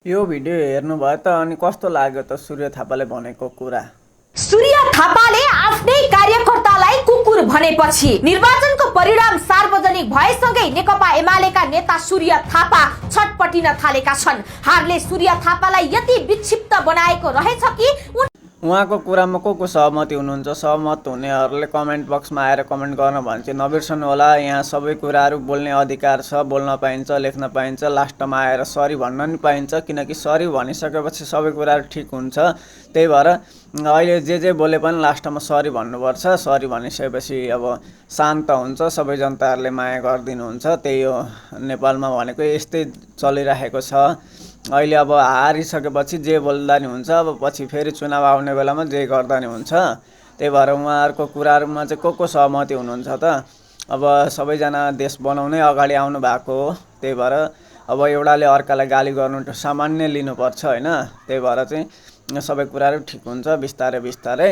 यो भिडियो हेर्नुभयो त अनि कस्तो लाग्यो त सूर्य थापाले भनेको कुरा? सूर्य थापाले आफ्नै कार्यकर्तालाई कुकुर भनेपछि निर्वाचनको परिणाम सार्वजनिक भएसँगै नेकपा एमालेका नेता सूर्य थापा छटपटिन थालेका छन्। हारले सूर्य थापालाई यति विक्षिप्त बनाएको रहेछ कि उहाँको कुरामा को सहमति हुनुहुन्छ? सहमत हुनेहरूले कमेन्ट बक्समा आएर कमेन्ट गर्न भन्छ। नबिर्सनु होला, यहाँ सबै कुराहरू बोल्ने अधिकार छ, बोल्न पाइन्छ, लेख्न पाइन्छ, लास्टमा आएर सरी भन्न नि पाइन्छ, किनकि सरी भनिसकेपछि सबै कुराहरू ठिक हुन्छ। त्यही भएर अहिले जे बोले पनि लास्टमा सरी भन्नुपर्छ। सरी भनिसकेपछि अब शान्त हुन्छ, सबै जनताहरूले माया गरिदिनुहुन्छ। त्यही हो नेपालमा भनेको, यस्तै चलिरहेको छ। अहिले अब हारिसकेपछि जे बोल्दा नि हुन्छ, अब पछि फेरि चुनाव आउने बेलामा जे गर्दा नि हुन्छ। त्यही भएर उहाँहरूको कुराहरूमा चाहिँ को सहमति हुनुहुन्छ त? अब सबैजना देश बनाउनै अगाडि आउनु भएको हो। त्यही भएर अब एउटाले अर्कालाई गाली गर्नु सामान्य लिनुपर्छ होइन। त्यही भएर चाहिँ सबै कुराहरू ठिक हुन्छ बिस्तारै बिस्तारै।